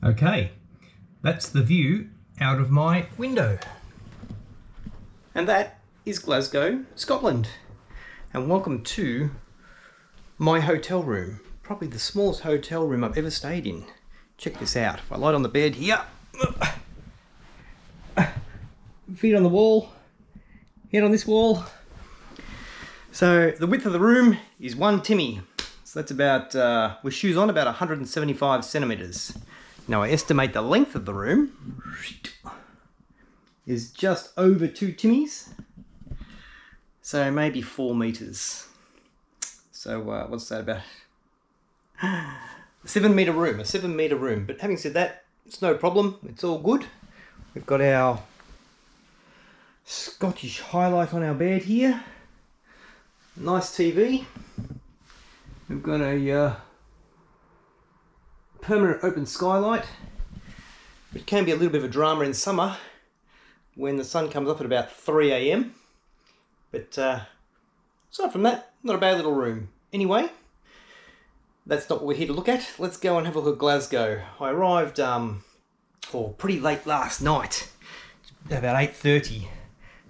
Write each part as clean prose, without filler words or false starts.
Okay, that's the view out of my window. And that is Glasgow, Scotland. And welcome to my hotel room. Probably the smallest hotel room I've ever stayed in. Check this out. If I lie on the bed here, feet on the wall, head on this wall. So the width of the room is 1 Timmy. So that's about, with shoes on, about 175 centimeters. Now I estimate the length of the room is just over 2 Timmies. So maybe 4 meters. So what's that about? A 7 meter room. But having said that, it's no problem. It's all good. We've got our Scottish highlight on our bed here. Nice TV. We've got a permanent open skylight, which can be a little bit of a drama in summer when the sun comes up at about 3 AM. But aside from that, not a bad little room. Anyway, that's not what we're here to look at. Let's go and have a look at Glasgow. I arrived pretty late last night, about 8:30,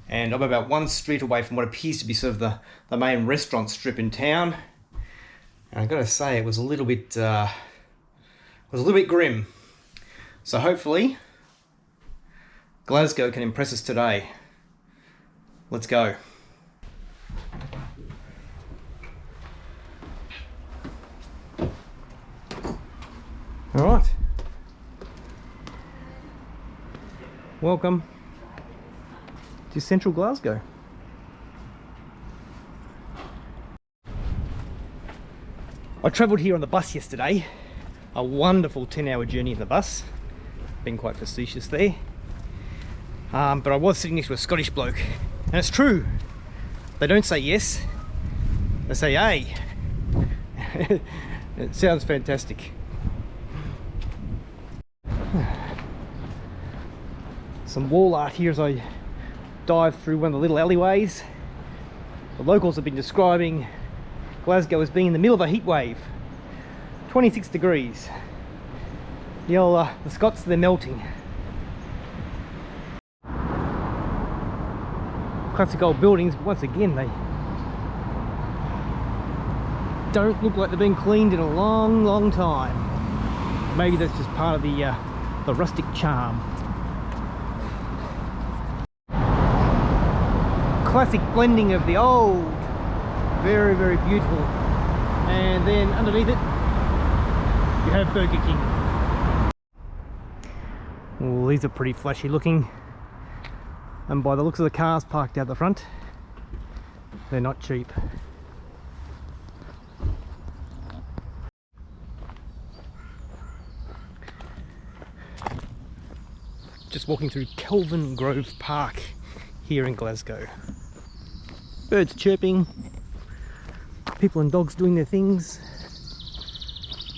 and I'm about one street away from what appears to be sort of the main restaurant strip in town. And I've got to say, it was a little bit grim. So hopefully Glasgow can impress us today. Let's go. All right. Welcome to central Glasgow. I travelled here on the bus yesterday. A wonderful 10-hour journey in the bus. Been quite facetious there. But I was sitting next to a Scottish bloke. And it's true. They don't say yes. They say hey. It sounds fantastic. Some wall art here as I dive through one of the little alleyways. The locals have been describing Glasgow as being in the middle of a heat wave. 26 degrees. The Scots, they're melting. Classic old buildings, but once again they don't look like they've been cleaned in a long time. Maybe that's just part of the rustic charm. Classic blending of the old, very beautiful, and then underneath it you have Burger King. Well, these are pretty flashy looking, and by the looks of the cars parked out the front, they're not cheap. Just walking through Kelvin Grove Park here in Glasgow. Birds chirping, people and dogs doing their things.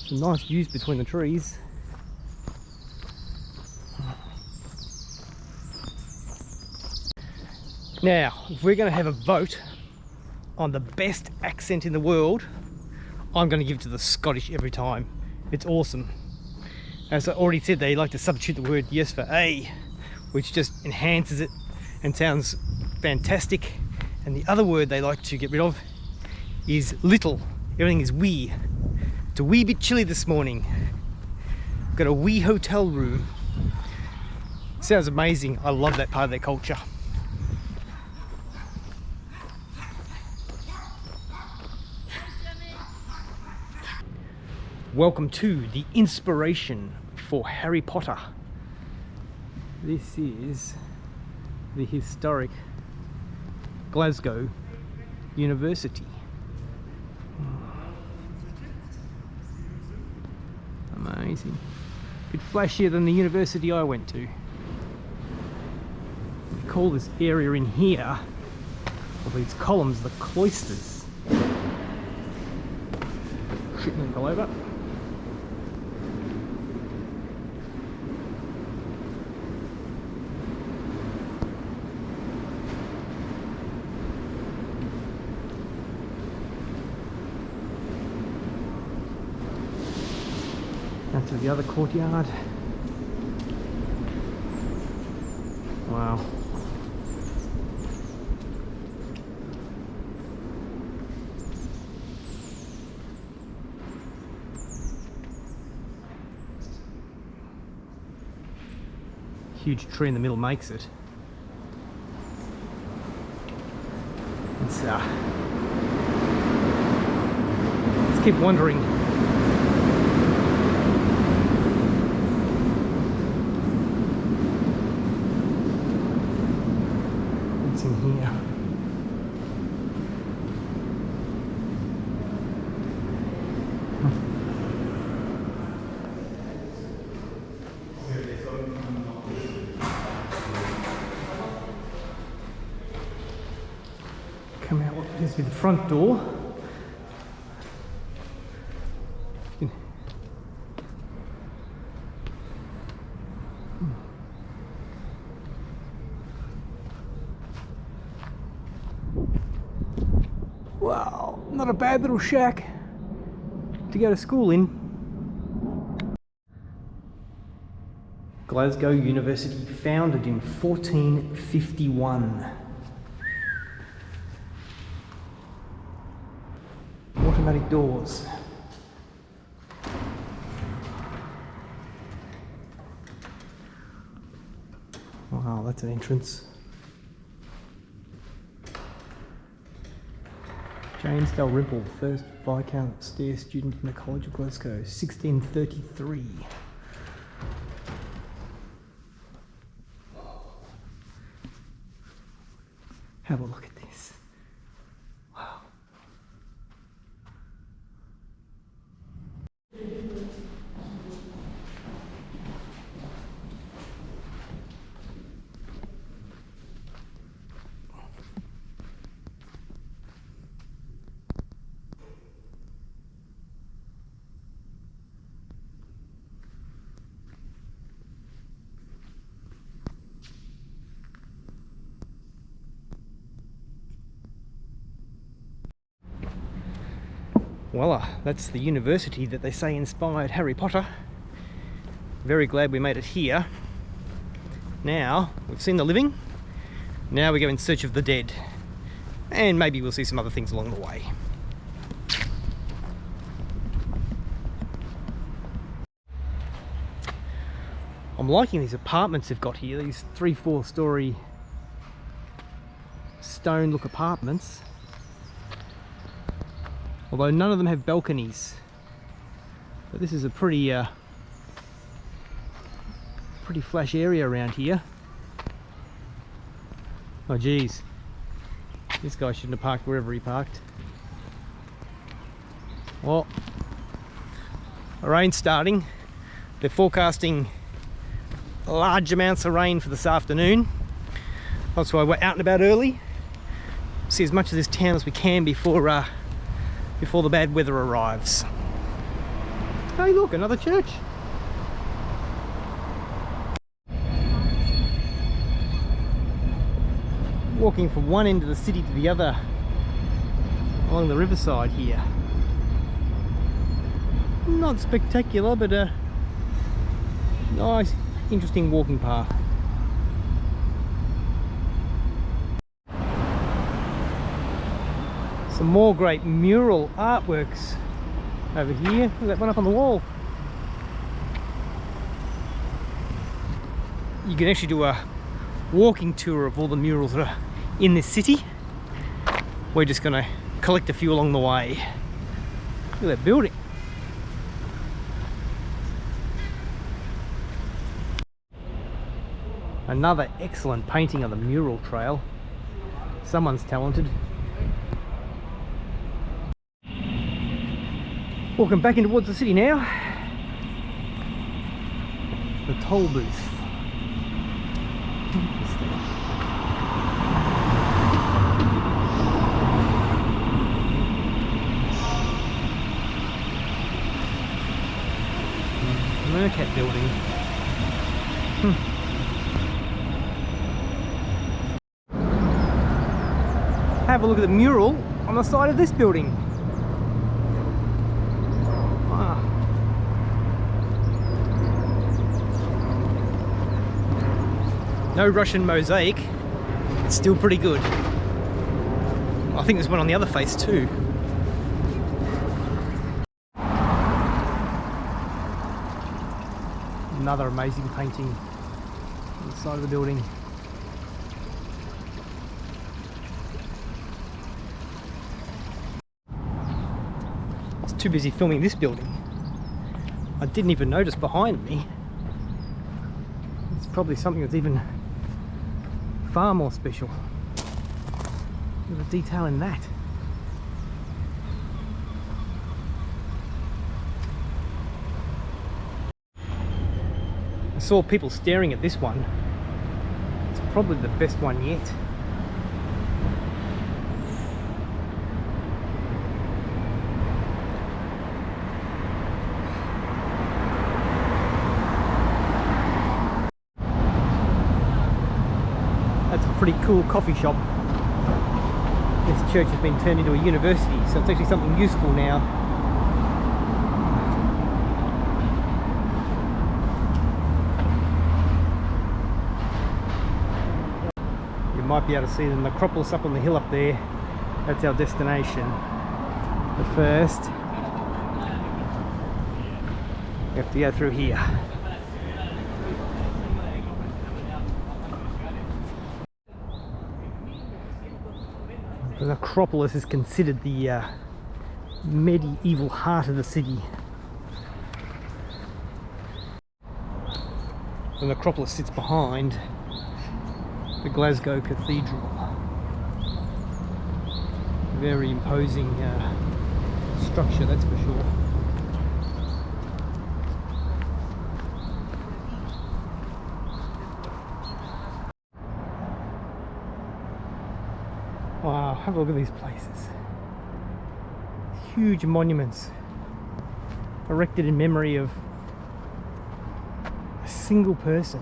Some nice views between the trees. Now, if we're going to have a vote on the best accent in the world, I'm going to give it to the Scottish every time. It's awesome. As I already said, they like to substitute the word yes for a, which just enhances it and sounds fantastic. And the other word they like to get rid of is little. Everything is wee. It's a wee bit chilly this morning. Got a wee hotel room. Sounds amazing. I love that part of their culture. Welcome to the inspiration for Harry Potter. This is the historic Glasgow University. Amazing. A bit flashier than the university I went to. We call this area in here, or these columns, the cloisters. Shipment fell over. Down to the other courtyard. Wow. Huge tree in the middle makes it. Let's keep wandering. What's in here? Come out what appears to be the front door. Wow, not a bad little shack to go to school in. Glasgow University, founded in 1451. Automatic doors. Wow, that's an entrance. James Dalrymple, first Viscount Stair student in the College of Glasgow, 1633. Have a look at this. Wow. Voila, that's the university that they say inspired Harry Potter. Very glad we made it here. Now, we've seen the living, now we go in search of the dead. And maybe we'll see some other things along the way. I'm liking these apartments they've got here, these 3-4 story stone look apartments. Although none of them have balconies. But this is a pretty flash area around here. Oh geez, this guy shouldn't have parked wherever he parked. Well, the rain's starting. They're forecasting large amounts of rain for this afternoon. That's why we're out and about early. See as much of this town as we can before the bad weather arrives. Hey look, another church. Walking from one end of the city to the other along the riverside here. Not spectacular, but a nice, interesting walking path. Some more great mural artworks over here. Look at that one up on the wall. You can actually do a walking tour of all the murals that are in this city. We're just going to collect a few along the way. Look at that building. Another excellent painting on the mural trail. Someone's talented. Walking back in towards the city now. The toll booth. Mercat building. Have a look at the mural on the side of this building. Wow. No Russian mosaic. It's still pretty good. I think there's one on the other face too. Another amazing painting on the side of the building. I was too busy filming this building. I didn't even notice behind me. It's probably something that's even far more special. Look at the detail in that. I saw people staring at this one. It's probably the best one yet. That's a pretty cool coffee shop. This church has been turned into a university, so it's actually something useful now. You might be able to see the Necropolis up on the hill up there. That's our destination. But first, we have to go through here. The Necropolis is considered the medieval heart of the city. The Necropolis sits behind the Glasgow Cathedral. Very imposing structure, that's for sure. Wow, have a look at these places. Huge monuments erected in memory of a single person.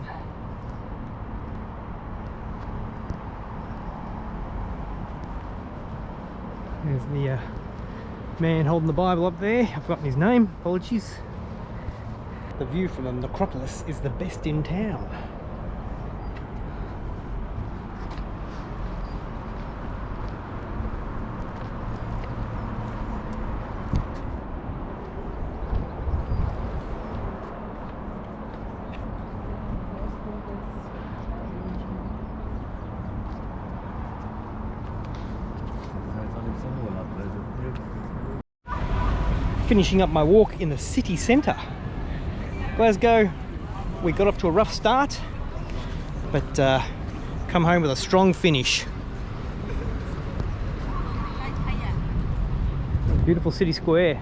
There's the man holding the Bible up there. I've forgotten his name, apologies. The view from the Necropolis is the best in town. Finishing up my walk in the city centre. Glasgow, we got off to a rough start, but come home with a strong finish. Beautiful city square.